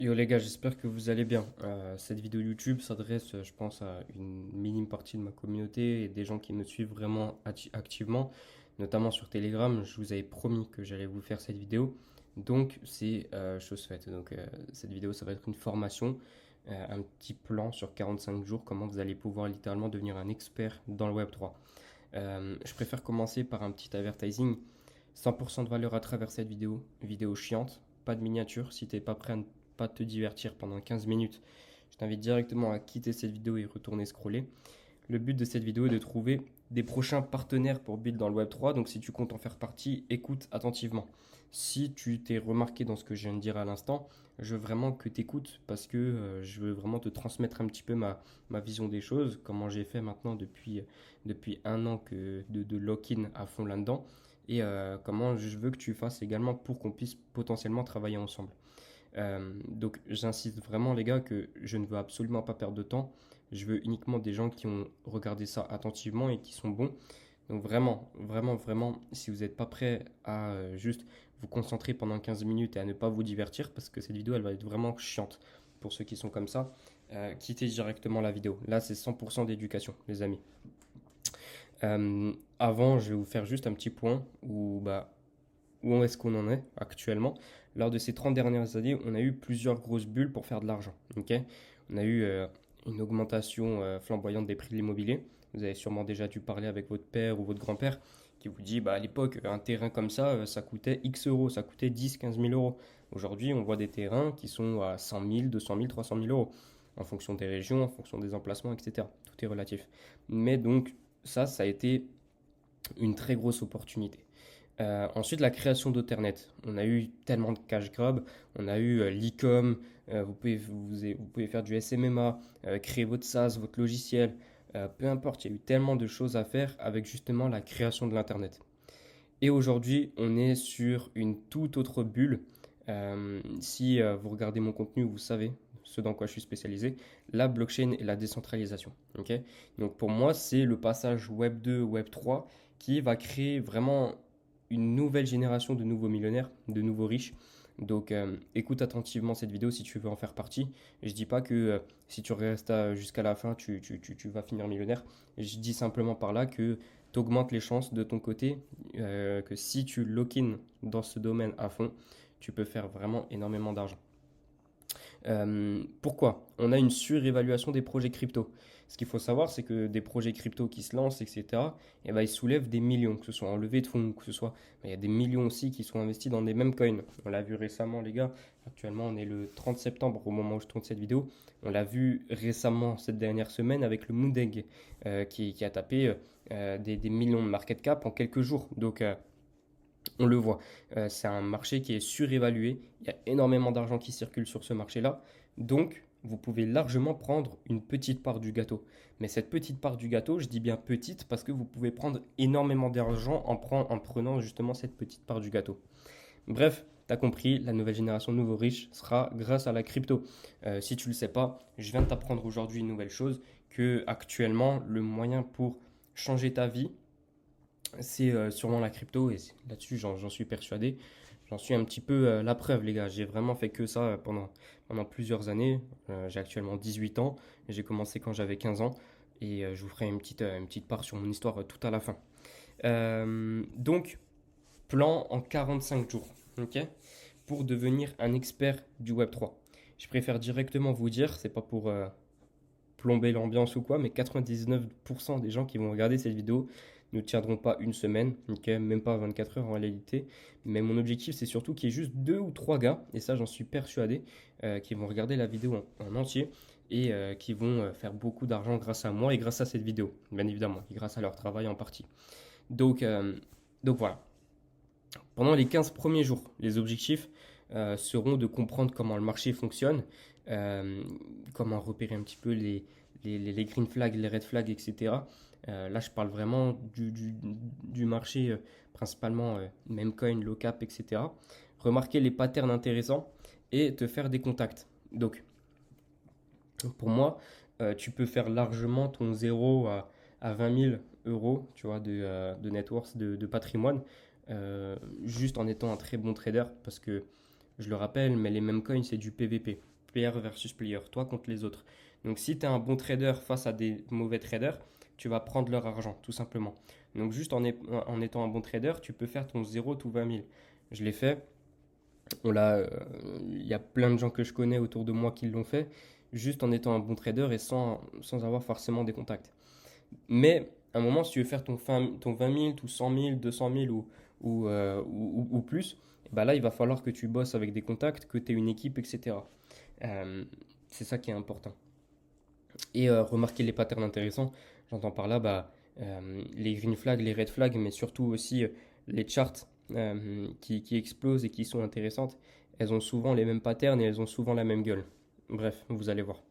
Yo les gars, j'espère que vous allez bien. Cette vidéo YouTube s'adresse, je pense, à une minime partie de ma communauté et des gens qui me suivent vraiment activement, notamment sur Telegram. Je vous avais promis que j'allais vous faire cette vidéo, donc c'est chose faite. Donc cette vidéo, ça va être une formation, un petit plan sur 45 jours, comment vous allez pouvoir littéralement devenir un expert dans le Web3. Je préfère commencer par un petit advertising. 100% de valeur à travers cette vidéo chiante, pas de miniature. Si t'es pas prêt à ne pas te divertir pendant 15 minutes, je t'invite directement à quitter cette vidéo et retourner scroller. Le but de cette vidéo est de trouver des prochains partenaires pour Build dans le Web3. Donc si tu comptes en faire partie, écoute attentivement. Si tu t'es remarqué dans ce que je viens de dire à l'instant, je veux vraiment que tu écoutes parce que je veux vraiment te transmettre un petit peu ma vision des choses, comment j'ai fait maintenant depuis un an de lock-in à fond là-dedans et comment je veux que tu fasses également pour qu'on puisse potentiellement travailler ensemble. Donc j'insiste vraiment les gars que je ne veux absolument pas perdre de temps. Je veux uniquement des gens qui ont regardé ça attentivement et qui sont bons. Donc vraiment, vraiment, vraiment, si vous n'êtes pas prêt à juste vous concentrer pendant 15 minutes et à ne pas vous divertir, parce que cette vidéo, elle va être vraiment chiante pour ceux qui sont comme ça, quittez directement la vidéo. Là, c'est 100% d'éducation, les amis. Avant, je vais vous faire juste un petit point où est-ce qu'on en est actuellement. Lors de ces 30 dernières années, on a eu plusieurs grosses bulles pour faire de l'argent. Ok, on a eu une augmentation flamboyante des prix de l'immobilier. Vous avez sûrement déjà dû parler avec votre père ou votre grand-père qui vous dit à l'époque, un terrain comme ça, ça coûtait X euros, ça coûtait 10, 15 000 euros. Aujourd'hui, on voit des terrains qui sont à 100 000, 200 000, 300 000 euros en fonction des régions, en fonction des emplacements, etc. Tout est relatif. Mais donc, ça a été une très grosse opportunité. Ensuite, la création d'Ethernet. On a eu tellement de cash grab, on a eu l'e-com, vous pouvez faire du SMMA, créer votre SaaS, votre logiciel, peu importe, il y a eu tellement de choses à faire avec justement la création de l'Internet. Et aujourd'hui, on est sur une toute autre bulle. Si vous regardez mon contenu, vous savez ce dans quoi je suis spécialisé, la blockchain et la décentralisation. Ok, donc pour moi, c'est le passage Web 2, Web 3 qui va créer vraiment une nouvelle génération de nouveaux millionnaires, de nouveaux riches. Donc écoute attentivement cette vidéo si tu veux en faire partie. Je dis pas que si tu restes jusqu'à la fin, tu vas finir millionnaire. Je dis simplement par là que tu augmentes les chances de ton côté, que si tu lock-in dans ce domaine à fond, tu peux faire vraiment énormément d'argent. Pourquoi? On a une surévaluation des projets crypto. Ce qu'il faut savoir, c'est que des projets crypto qui se lancent, etc., eh ben, ils soulèvent des millions, que ce soit en levée de fonds, que ce soit. Il y a des millions aussi qui sont investis dans des mêmes coins. On l'a vu récemment, les gars. Actuellement, on est le 30 septembre au moment où je tourne cette vidéo. On l'a vu récemment cette dernière semaine avec le Moondeg qui a tapé des millions de market cap en quelques jours. Donc, on le voit, c'est un marché qui est surévalué. Il y a énormément d'argent qui circule sur ce marché-là. Donc, vous pouvez largement prendre une petite part du gâteau. Mais cette petite part du gâteau, je dis bien petite parce que vous pouvez prendre énormément d'argent en prenant justement cette petite part du gâteau. Bref, tu as compris, la nouvelle génération de nouveaux riches sera grâce à la crypto. Si tu ne le sais pas, je viens de t'apprendre aujourd'hui une nouvelle chose, que actuellement, le moyen pour changer ta vie, c'est sûrement la crypto et là-dessus j'en suis persuadé. J'en suis un petit peu la preuve les gars. J'ai vraiment fait que ça pendant plusieurs années. J'ai actuellement 18 ans. J'ai commencé quand j'avais 15 ans et je vous ferai une petite part sur mon histoire tout à la fin. Donc, plan en 45 jours, ok, pour devenir un expert du Web3. Je préfère directement vous dire, c'est pas pour plomber l'ambiance ou quoi, mais 99% des gens qui vont regarder cette vidéo ne tiendront pas une semaine, okay, même pas 24 heures en réalité. Mais mon objectif, c'est surtout qu'il y ait juste deux ou trois gars, et ça j'en suis persuadé, qui vont regarder la vidéo en entier et qui vont faire beaucoup d'argent grâce à moi et grâce à cette vidéo, bien évidemment, et grâce à leur travail en partie. Donc, euh, donc voilà. Pendant les 15 premiers jours, les objectifs seront de comprendre comment le marché fonctionne, euh, comment repérer un petit peu les green flags, les red flags, etc. Là, je parle vraiment du marché, principalement meme coin, low cap, etc. Remarquer les patterns intéressants et te faire des contacts. Donc, pour moi, tu peux faire largement ton zéro à 20 000 euros, tu vois, de net worth, de patrimoine, juste en étant un très bon trader, parce que je le rappelle, mais les mêmes coins, c'est du PVP. player versus player, toi contre les autres. Donc si tu es un bon trader face à des mauvais traders, tu vas prendre leur argent, tout simplement. Donc juste en étant un bon trader, tu peux faire ton 0 tout 20 000. Je l'ai fait, il y a plein de gens que je connais autour de moi qui l'ont fait, juste en étant un bon trader et sans avoir forcément des contacts. Mais à un moment, si tu veux faire ton 20 000, tout 100 000, 200 000 ou plus, bah là, il va falloir que tu bosses avec des contacts, que tu aies une équipe, etc. Euh, c'est ça qui est important. Et remarquer les patterns intéressants, j'entends par là les green flags, les red flags, mais surtout aussi les charts qui explosent et qui sont intéressantes. Elles ont souvent les mêmes patterns et elles ont souvent la même gueule. Bref, vous allez voir.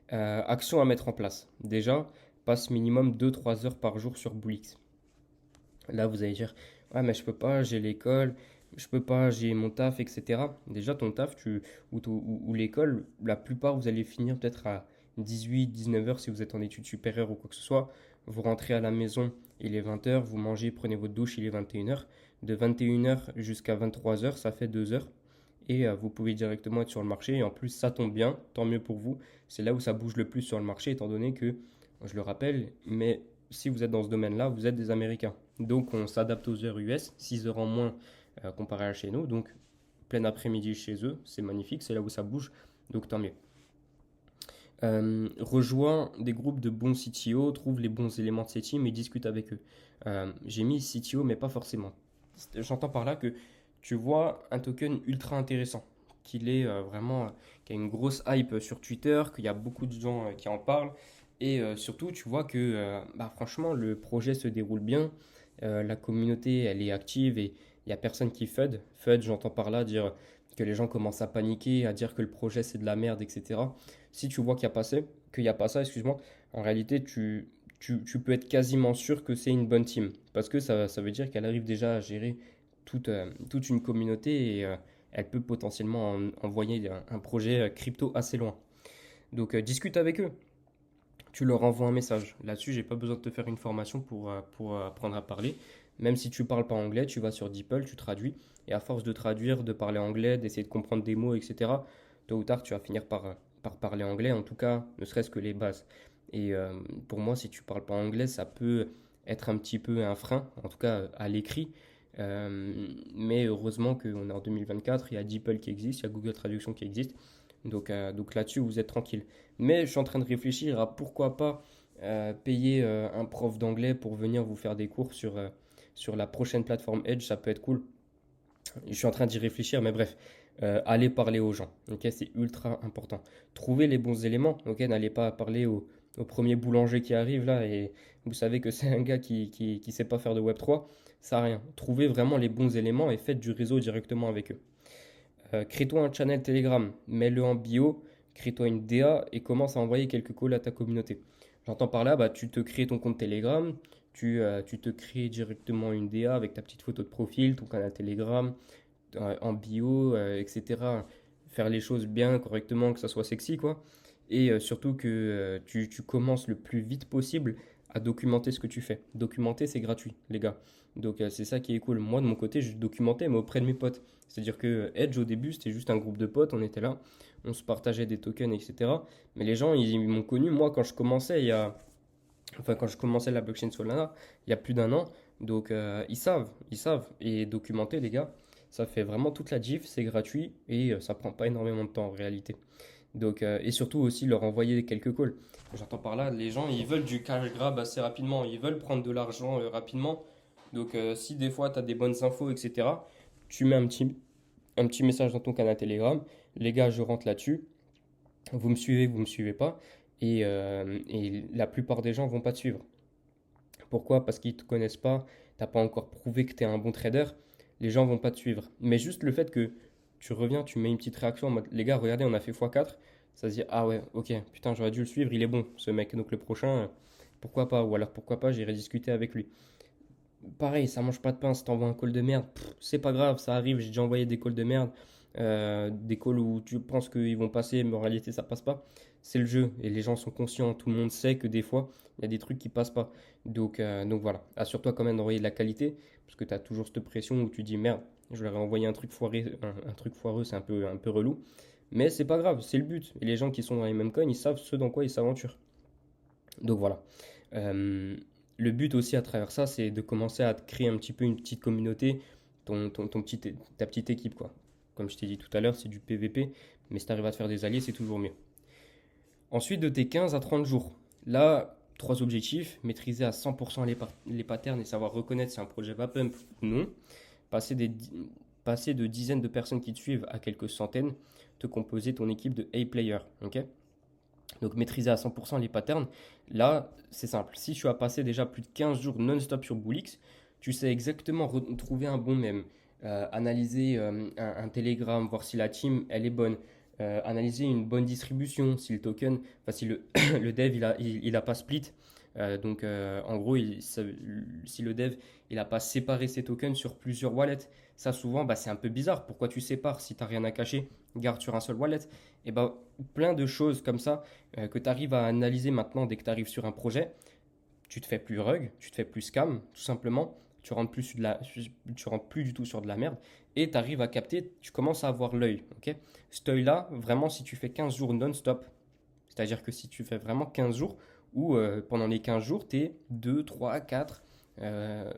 Action à mettre en place. Déjà, passe minimum 2-3 heures par jour sur Boolix. Là, vous allez dire, ouais, mais je peux pas, j'ai l'école, je peux pas, j'ai mon taf, etc. Déjà, ton taf, ou l'école, la plupart, vous allez finir peut-être à 18-19 heures si vous êtes en études supérieures ou quoi que ce soit. Vous rentrez à la maison, il est 20 heures, vous mangez, prenez votre douche, il est 21 heures. De 21 heures jusqu'à 23 heures, ça fait 2 heures. Et vous pouvez directement être sur le marché. Et en plus, ça tombe bien, tant mieux pour vous. C'est là où ça bouge le plus sur le marché, étant donné que, je le rappelle, mais si vous êtes dans ce domaine-là, vous êtes des Américains. Donc on s'adapte aux heures US, 6 heures en moins comparé à chez nous. Donc plein après-midi chez eux, c'est magnifique, c'est là où ça bouge. Donc tant mieux. Rejoins des groupes de bons CTO, trouve les bons éléments de ces teams et discute avec eux. J'ai mis CTO, mais pas forcément. J'entends par là que tu vois un token ultra intéressant, qu'il est vraiment, qu'il y a une grosse hype sur Twitter, qu'il y a beaucoup de gens qui en parlent, et surtout tu vois que franchement le projet se déroule bien, la communauté elle est active et il n'y a personne qui FUD. FUD, j'entends par là dire que les gens commencent à paniquer, à dire que le projet c'est de la merde, etc. Si tu vois qu'il y a pas ça, excuse-moi, en réalité tu peux être quasiment sûr que c'est une bonne team. Parce que ça veut dire qu'elle arrive déjà à gérer toute une communauté et elle peut potentiellement envoyer un projet crypto assez loin. Donc discute avec eux. Tu leur envoies un message. Là-dessus, j'ai pas besoin de te faire une formation pour apprendre à parler. Même si tu parles pas anglais, tu vas sur DeepL, tu traduis. Et à force de traduire, de parler anglais, d'essayer de comprendre des mots, etc., tôt ou tard, tu vas finir par parler anglais. En tout cas, ne serait-ce que les bases. Et pour moi, si tu parles pas anglais, ça peut être un petit peu un frein, en tout cas à l'écrit. Mais heureusement qu'on est en 2024, il y a DeepL qui existe, il y a Google Traduction qui existe. Donc là-dessus, vous êtes tranquille. Mais je suis en train de réfléchir à pourquoi pas payer un prof d'anglais pour venir vous faire des cours sur la prochaine plateforme Edge, ça peut être cool. Je suis en train d'y réfléchir, mais bref, allez parler aux gens, ok, c'est ultra important. Trouvez les bons éléments, ok, n'allez pas parler au premier boulanger qui arrive là et vous savez que c'est un gars qui sait pas faire de Web3, ça n'a rien. Trouvez vraiment les bons éléments et faites du réseau directement avec eux. Crée-toi un channel Telegram, mets-le en bio, crée-toi une DA et commence à envoyer quelques calls à ta communauté. J'entends par là, tu te crées ton compte Telegram, tu te crées directement une DA avec ta petite photo de profil, ton canal Telegram, en bio, etc. Faire les choses bien, correctement, que ça soit sexy, quoi. Et surtout que tu commences le plus vite possible à documenter ce que tu fais. Documenter, c'est gratuit, les gars. Donc c'est ça qui est cool. Moi, de mon côté, je documentais, mais auprès de mes potes. C'est-à-dire que Edge, au début, c'était juste un groupe de potes, on était là, on se partageait des tokens, etc. Mais les gens, ils m'ont connu, moi, quand je commençais la blockchain Solana, il y a plus d'un an. Donc ils savent. Et documenter, les gars, ça fait vraiment toute la diff, c'est gratuit et ça prend pas énormément de temps en réalité. Donc, et surtout aussi leur envoyer quelques calls. J'entends par là, les gens, ils veulent du cash grab assez rapidement, ils veulent prendre de l'argent rapidement. Donc, si des fois tu as des bonnes infos, etc., tu mets un petit message dans ton canal Telegram. Les gars, je rentre là-dessus. Vous me suivez pas. Et la plupart des gens vont pas te suivre. Pourquoi? Parce qu'ils te connaissent pas, t'as pas encore prouvé que tu es un bon trader, les gens vont pas te suivre. Mais juste le fait que tu reviens, tu mets une petite réaction en mode les gars, regardez, on a fait x4, ça se dit ah ouais, ok, putain, j'aurais dû le suivre, il est bon ce mec, donc le prochain, pourquoi pas, ou alors pourquoi pas, j'irai discuter avec lui. Pareil, ça mange pas de pain si t'envoies un call de merde, c'est pas grave, ça arrive, j'ai déjà envoyé des calls de merde, des calls où tu penses qu'ils vont passer, mais en réalité ça passe pas. C'est le jeu et les gens sont conscients, tout le monde sait que des fois il y a des trucs qui passent pas. Donc voilà, assure-toi quand même d'envoyer de la qualité, parce que tu as toujours cette pression où tu dis merde, je leur ai envoyé un truc foiré, un truc foireux, c'est un peu relou. Mais c'est pas grave, c'est le but. Et les gens qui sont dans les mêmes coins, ils savent ce dans quoi ils s'aventurent. Donc voilà. Euh, le but aussi à travers ça, c'est de commencer à créer un petit peu une petite communauté, ta petite équipe, quoi. Comme je t'ai dit tout à l'heure, c'est du PVP, mais si tu arrives à te faire des alliés, c'est toujours mieux. Ensuite, de tes 15 à 30 jours, là, trois objectifs, maîtriser à 100% les patterns et savoir reconnaître si un projet va pump ou non, passer, des, passer de dizaines de personnes qui te suivent à quelques centaines, te composer ton équipe de A-players, ok. Donc maîtriser à 100% les patterns, là, c'est simple. Si tu as passé déjà plus de 15 jours non-stop sur Boolix, tu sais exactement trouver un bon mème, analyser un Telegram, voir si la team, elle est bonne, analyser une bonne distribution, si le token, enfin si le, le dev, il a pas split. En gros, si le dev, il n'a pas séparé ses tokens sur plusieurs wallets, ça souvent, bah, c'est un peu bizarre. Pourquoi tu sépares si tu n'as rien à cacher? Garde sur un seul wallet. Et bah, plein de choses comme ça que tu arrives à analyser maintenant dès que tu arrives sur un projet. Tu te fais plus rug, tu te fais plus scam, tout simplement. Tu rentres plus du tout sur de la merde et tu arrives à capter, tu commences à avoir l'œil. Ok, cet œil-là, vraiment, si tu fais 15 jours non-stop, c'est-à-dire que si tu fais vraiment 15 jours ou pendant les 15 jours, tu es 2, 3, 4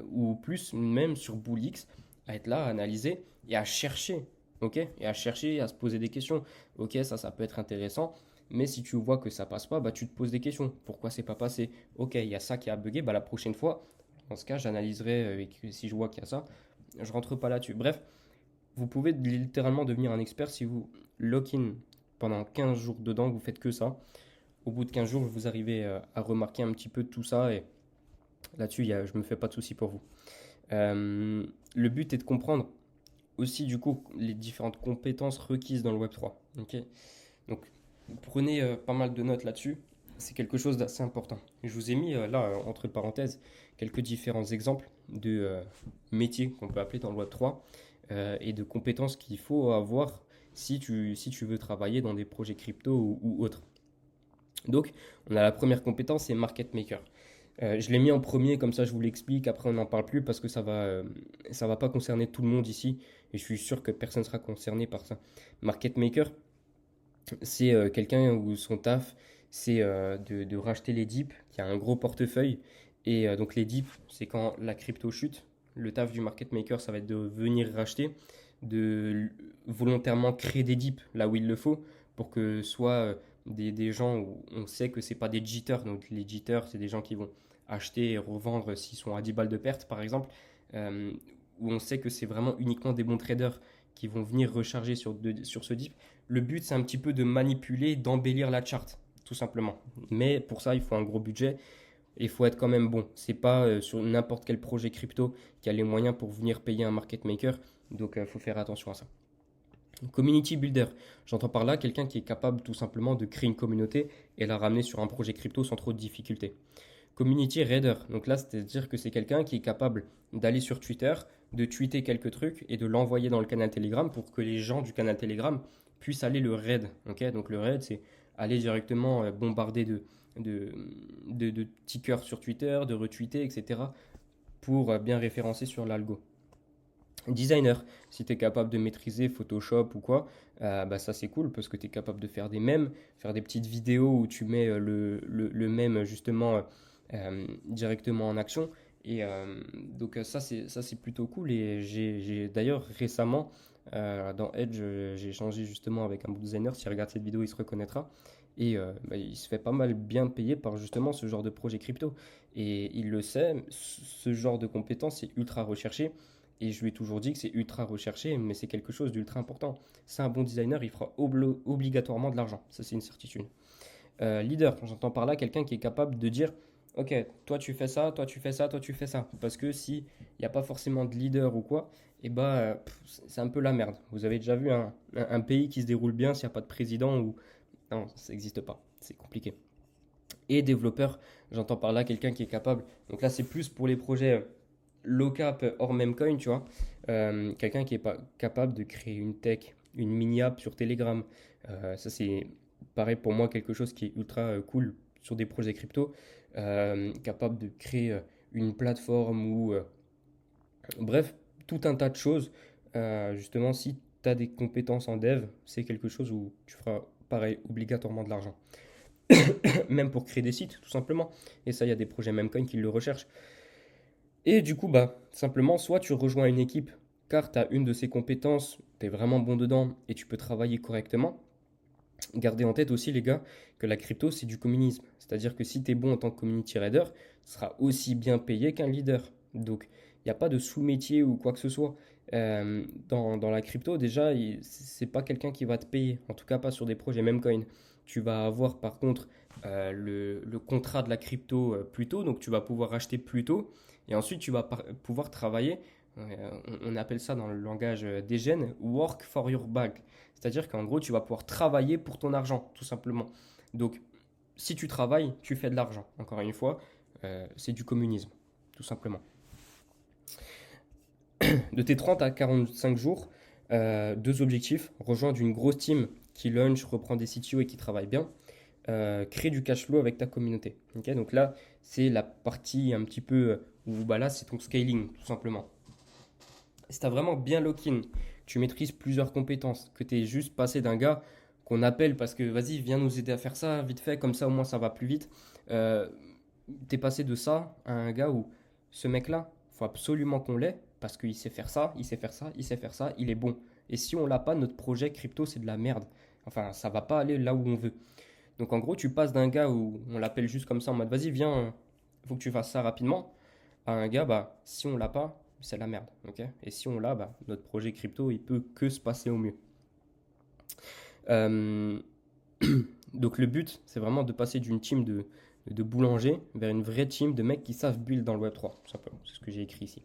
ou plus, même sur Boolix, à être là, à analyser et à chercher. Ok, et à chercher, à se poser des questions. Ok, ça peut être intéressant. Mais si tu vois que ça passe pas, bah, tu te poses des questions. Pourquoi c'est pas passé? Ok, il y a ça qui a bugué. Bah, la prochaine fois, dans ce cas, j'analyserai. Si je vois qu'il y a ça, je rentre pas là-dessus. Bref, vous pouvez littéralement devenir un expert si vous lock-in pendant 15 jours dedans, vous faites que ça. Au bout de 15 jours, vous arrivez à remarquer un petit peu tout ça et là-dessus, je me fais pas de soucis pour vous. Le but est de comprendre aussi du coup les différentes compétences requises dans le Web3. Ok, donc prenez pas mal de notes là-dessus. C'est quelque chose d'assez important. Je vous ai mis là, entre parenthèses, quelques différents exemples de métiers qu'on peut appeler dans le Web3 et de compétences qu'il faut avoir si tu veux travailler dans des projets crypto ou autres. Donc, on a la première compétence, c'est market maker. Je l'ai mis en premier, comme ça je vous l'explique, après on n'en parle plus parce que ça va pas concerner tout le monde ici et je suis sûr que personne ne sera concerné par ça. Market maker, c'est quelqu'un où son taf, c'est de racheter les dips, qui a un gros portefeuille. Et donc les dips, c'est quand la crypto chute. Le taf du market maker, ça va être de venir racheter, de volontairement créer des dips là où il le faut, pour que soit des gens où on sait que c'est pas des jitters. Donc les jitters, c'est des gens qui vont acheter et revendre s'ils sont à 10 balles de perte, par exemple, euh, où on sait que c'est vraiment uniquement des bons traders qui vont venir recharger sur ce dip. Le but, c'est un petit peu de manipuler, d'embellir la charte, tout simplement. Mais pour ça, il faut un gros budget et il faut être quand même bon. C'est pas sur n'importe quel projet crypto qui a les moyens pour venir payer un market maker. Donc, il faut faire attention à ça. Community builder, j'entends par là quelqu'un qui est capable tout simplement de créer une communauté et la ramener sur un projet crypto sans trop de difficultés. Community Raider. Donc là, c'est-à-dire que c'est quelqu'un qui est capable d'aller sur Twitter, de tweeter quelques trucs et de l'envoyer dans le canal Telegram pour que les gens du canal Telegram puissent aller le raid. Okay, donc le raid, c'est aller directement bombarder de, de petits cœurs sur Twitter, de retweeter, etc. pour bien référencer sur l'algo. Designer, si tu es capable de maîtriser Photoshop ou quoi, bah ça c'est cool parce que tu es capable de faire des mèmes, faire des petites vidéos où tu mets le mème justement directement en action. Et ça c'est plutôt cool. Et j'ai d'ailleurs récemment dans Edge, j'ai échangé justement avec un designer. S'il regarde cette vidéo, il se reconnaîtra. Et bah, il se fait pas mal bien payer par justement ce genre de projet crypto. Et il le sait, ce genre de compétences est ultra recherché. Et je lui ai toujours dit que c'est ultra recherché, mais c'est quelque chose d'ultra important. C'est un bon designer, il fera obligatoirement de l'argent. Ça, c'est une certitude. Leader, j'entends par là quelqu'un qui est capable de dire ok, toi tu fais ça, toi tu fais ça, toi tu fais ça. Parce que s'il n'y a pas forcément de leader ou quoi, et bah, c'est un peu la merde. Vous avez déjà vu un pays qui se déroule bien s'il n'y a pas de président ou. Non, ça n'existe pas. C'est compliqué. Et développeur, j'entends par là quelqu'un qui est capable. Donc là, c'est plus pour les projets low cap hors même coin, tu vois. Quelqu'un qui est pas capable de créer une tech, une mini app sur Telegram. Ça, c'est pareil pour moi quelque chose qui est ultra cool sur des projets crypto. Capable de créer une plateforme ou bref, tout un tas de choses. Justement, si tu as des compétences en dev, c'est quelque chose où tu feras pareil, obligatoirement de l'argent. Même pour créer des sites, tout simplement. Et ça, il y a des projets Memcoin qui le recherchent. Et du coup, bah, simplement, soit tu rejoins une équipe car tu as une de ces compétences, tu es vraiment bon dedans et tu peux travailler correctement. Gardez en tête aussi, les gars, que la crypto, c'est du communisme. C'est-à-dire que si tu es bon en tant que community trader, tu seras aussi bien payé qu'un leader. Donc, il n'y a pas de sous-métier ou quoi que ce soit. Dans la crypto, déjà, c'est pas quelqu'un qui va te payer. En tout cas, pas sur des projets Memcoin. Tu vas avoir, par contre, le contrat de la crypto plus tôt. Donc, tu vas pouvoir acheter plus tôt. Et ensuite, tu vas pouvoir travailler. On appelle ça dans le langage des gènes, work for your bag. C'est-à-dire qu'en gros, tu vas pouvoir travailler pour ton argent, tout simplement. Donc, si tu travailles, tu fais de l'argent. Encore une fois, c'est du communisme, tout simplement. De tes 30 à 45 jours, deux objectifs. Rejoindre une grosse team qui launch, reprend des CTO et qui travaille bien. Créer du cash flow avec ta communauté. Okay, donc là, c'est la partie un petit peu où bah là, c'est ton scaling, tout simplement. Si tu as vraiment bien lock-in, tu maîtrises plusieurs compétences, que tu es juste passé d'un gars qu'on appelle parce que vas-y, viens nous aider à faire ça vite fait, comme ça au moins ça va plus vite. Euh, tu es passé de ça à un gars où ce mec-là, il faut absolument qu'on l'ait parce qu'il sait faire ça, il sait faire ça, il sait faire ça, il est bon. Et si on l'a pas, notre projet crypto, c'est de la merde. Enfin, ça va pas aller là où on veut. Donc en gros, tu passes d'un gars où on l'appelle juste comme ça en mode vas-y, viens, il faut que tu fasses ça rapidement, à un gars, bah, si on l'a pas, c'est la merde. Ok, et si on l'a, bah, notre projet crypto, il peut que se passer au mieux. Euh, Donc le but, c'est vraiment de passer d'une team de boulangers vers une vraie team de mecs qui savent build dans le Web3, tout simplement. C'est ce que j'ai écrit ici.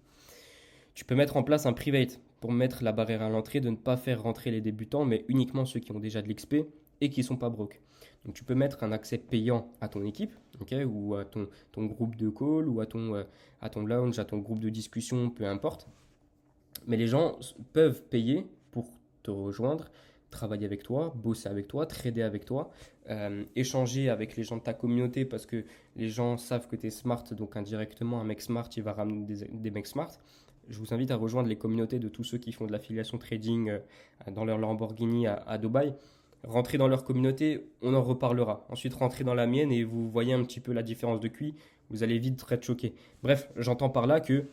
Tu peux mettre en place un private pour mettre la barrière à l'entrée de ne pas faire rentrer les débutants, mais uniquement ceux qui ont déjà de l'XP et qui ne sont pas broke. Donc tu peux mettre un accès payant à ton équipe, okay, ou à ton groupe de call, ou à ton lounge, à ton groupe de discussion, peu importe. Mais les gens peuvent payer pour te rejoindre, travailler avec toi, bosser avec toi, trader avec toi, échanger avec les gens de ta communauté parce que les gens savent que tu es smart, donc indirectement, un mec smart, il va ramener des mecs smart. Je vous invite à rejoindre les communautés de tous ceux qui font de l'affiliation trading dans leur Lamborghini à Dubaï. Rentrez dans leur communauté, on en reparlera. Ensuite, rentrez dans la mienne et vous voyez un petit peu la différence de QI. Vous allez vite être choqué. Bref, j'entends par là que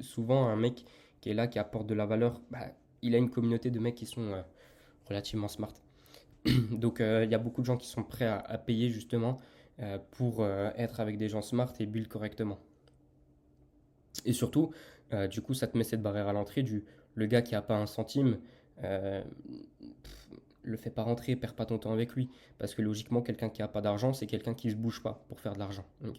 souvent un mec qui est là, qui apporte de la valeur, bah, il a une communauté de mecs qui sont relativement smart. Donc il y a beaucoup de gens qui sont prêts à payer justement pour être avec des gens smart et build correctement. Et surtout, du coup, ça te met cette barrière à l'entrée le gars qui n'a pas un centime, euh, le fait pas rentrer, perds pas ton temps avec lui. Parce que logiquement, quelqu'un qui a pas d'argent, c'est quelqu'un qui se bouge pas pour faire de l'argent. Ok,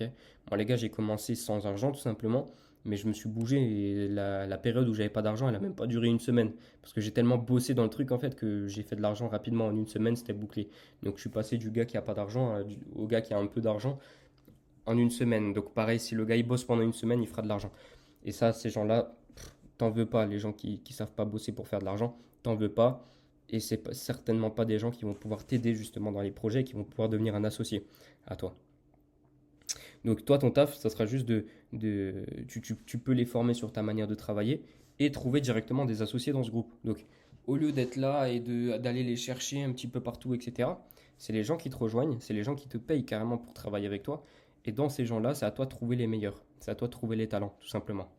moi, les gars, j'ai commencé sans argent tout simplement, mais je me suis bougé et la période où j'avais pas d'argent, elle a même pas duré une semaine. Parce que j'ai tellement bossé dans le truc en fait que j'ai fait de l'argent rapidement. En une semaine, c'était bouclé. Donc je suis passé du gars qui a pas d'argent au gars qui a un peu d'argent en une semaine. Donc pareil, si le gars il bosse pendant une semaine, il fera de l'argent. Et ça, ces gens-là, t'en veux pas. Les gens qui savent pas bosser pour faire de l'argent, t'en veux pas. Et c'est certainement pas des gens qui vont pouvoir t'aider justement dans les projets, qui vont pouvoir devenir un associé à toi. Donc toi, ton taf, ça sera juste tu peux les former sur ta manière de travailler et trouver directement des associés dans ce groupe. Donc au lieu d'être là et d'aller les chercher un petit peu partout, etc., c'est les gens qui te rejoignent, c'est les gens qui te payent carrément pour travailler avec toi. Et dans ces gens-là, c'est à toi de trouver les meilleurs. C'est à toi de trouver les talents, tout simplement.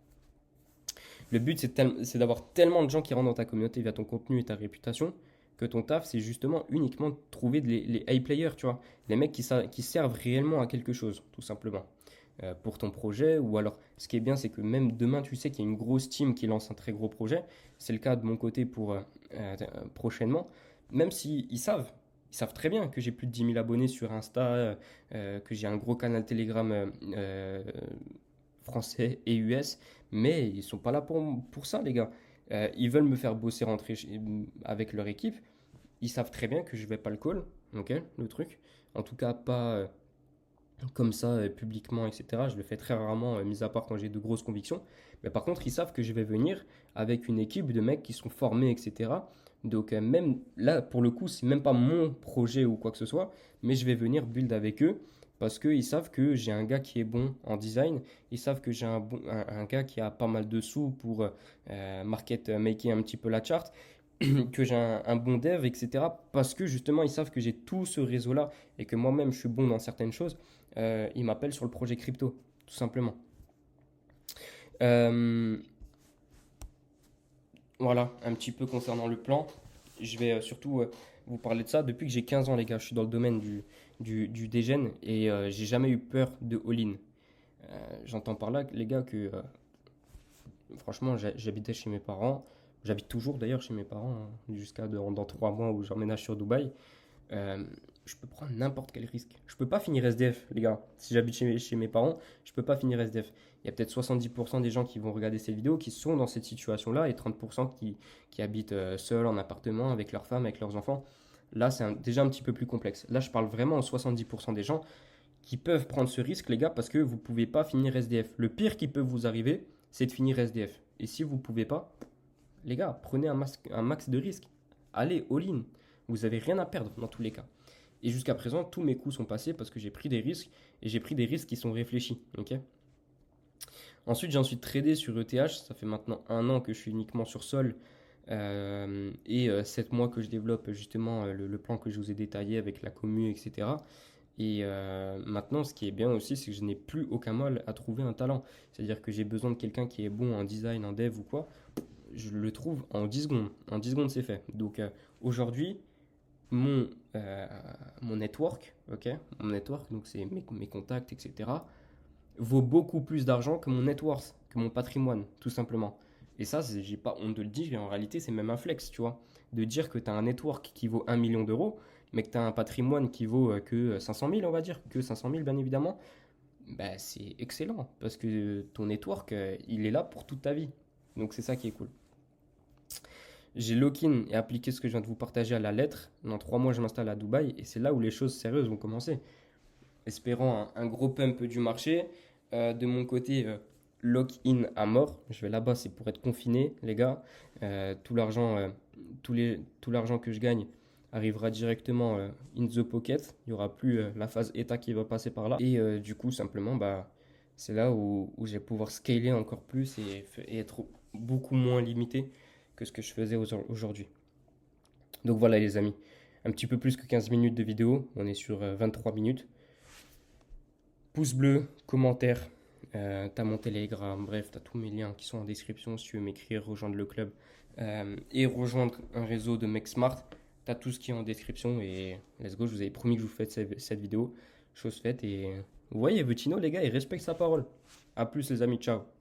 Le but, c'est d'avoir tellement de gens qui rentrent dans ta communauté via ton contenu et ta réputation que ton taf, c'est justement uniquement de trouver les high players, tu vois. Les mecs qui servent réellement à quelque chose, tout simplement. Pour ton projet, ou alors, ce qui est bien, c'est que même demain, tu sais qu'il y a une grosse team qui lance un très gros projet. C'est le cas de mon côté pour prochainement. Même s'ils ils savent très bien que j'ai plus de 10 000 abonnés sur Insta, que j'ai un gros canal Telegram français et US, mais ils sont pas là pour ça, les gars. Ils veulent me faire bosser, rentrer avec leur équipe. Ils savent très bien que je vais pas le call, ok, le truc. En tout cas, pas comme ça, publiquement, etc. Je le fais très rarement, mis à part quand j'ai de grosses convictions. Mais par contre, ils savent que je vais venir avec une équipe de mecs qui sont formés, etc. Donc, même là, pour le coup, c'est même pas mon projet ou quoi que ce soit, mais je vais venir build avec eux Parce qu'ils savent que j'ai un gars qui est bon en design, ils savent que j'ai un gars qui a pas mal de sous pour market maker un petit peu la chart, que j'ai un bon dev, etc. Parce que justement, ils savent que j'ai tout ce réseau-là et que moi-même, je suis bon dans certaines choses. Ils m'appellent sur le projet crypto, tout simplement. Euh, voilà, un petit peu concernant le plan. Je vais surtout vous parler de ça. Depuis que j'ai 15 ans, les gars, je suis dans le domaine du dégène et j'ai jamais eu peur de all-in. J'entends par là, les gars, que franchement, j'habitais chez mes parents. J'habite toujours d'ailleurs chez mes parents, hein, jusqu'à dans 3 mois où j'emménage sur Dubaï. Euh, je peux prendre n'importe quel risque. Je peux pas finir SDF, les gars. Si j'habite chez mes parents, je peux pas finir SDF. Il y a peut-être 70% des gens qui vont regarder cette vidéo qui sont dans cette situation-là et 30% qui habitent seuls en appartement avec leurs femmes, avec leurs enfants. Là, c'est déjà un petit peu plus complexe. Là, je parle vraiment aux 70% des gens qui peuvent prendre ce risque, les gars, parce que vous ne pouvez pas finir SDF. Le pire qui peut vous arriver, c'est de finir SDF. Et si vous ne pouvez pas, les gars, prenez un max de risques. Allez, all-in. Vous n'avez rien à perdre dans tous les cas. Et jusqu'à présent, tous mes coups sont passés parce que j'ai pris des risques et j'ai pris des risques qui sont réfléchis. Ok. Ensuite, j'ai ensuite tradé sur ETH. Ça fait maintenant 1 an que je suis uniquement sur Sol et 7 mois que je développe justement le plan que je vous ai détaillé avec la commu, etc. Et maintenant, ce qui est bien aussi, c'est que je n'ai plus aucun mal à trouver un talent. C'est-à-dire que j'ai besoin de quelqu'un qui est bon en design, en dev ou quoi. Je le trouve en 10 secondes. En 10 secondes, c'est fait. Donc aujourd'hui, mon, euh, mon network, ok, mon network, donc c'est mes contacts, etc., vaut beaucoup plus d'argent que mon net worth, que mon patrimoine, tout simplement. Et ça, j'ai pas honte de le dire, et en réalité, c'est même un flex, tu vois. De dire que tu as un network qui vaut 1 million d'euros, mais que tu as un patrimoine qui vaut que 500 000, on va dire, que 500 000, bien évidemment, bah, c'est excellent, parce que ton network, il est là pour toute ta vie. Donc c'est ça qui est cool. J'ai lock-in et appliqué ce que je viens de vous partager à la lettre. Dans 3 mois, je m'installe à Dubaï, et c'est là où les choses sérieuses vont commencer. Espérant un gros pump du marché. De mon côté, lock-in à mort. Je vais là-bas, c'est pour être confiné, les gars. Tout l'argent tout l'argent que je gagne arrivera directement in the pocket. Il n'y aura plus la phase état qui va passer par là. Et du coup, simplement, bah, c'est là où je vais pouvoir scaler encore plus et être beaucoup moins limité que ce que je faisais aujourd'hui. Donc voilà, les amis. Un petit peu plus que 15 minutes de vidéo. On est sur 23 minutes. Pouce bleu, commentaire, t'as mon Telegram, bref, t'as tous mes liens qui sont en description si tu veux m'écrire, rejoindre le club et rejoindre un réseau de mecs smart. T'as tout ce qui est en description et let's go, je vous avais promis que je vous fais cette vidéo. Chose faite et vous voyez, Vecino, les gars, il respecte sa parole. A plus les amis, ciao.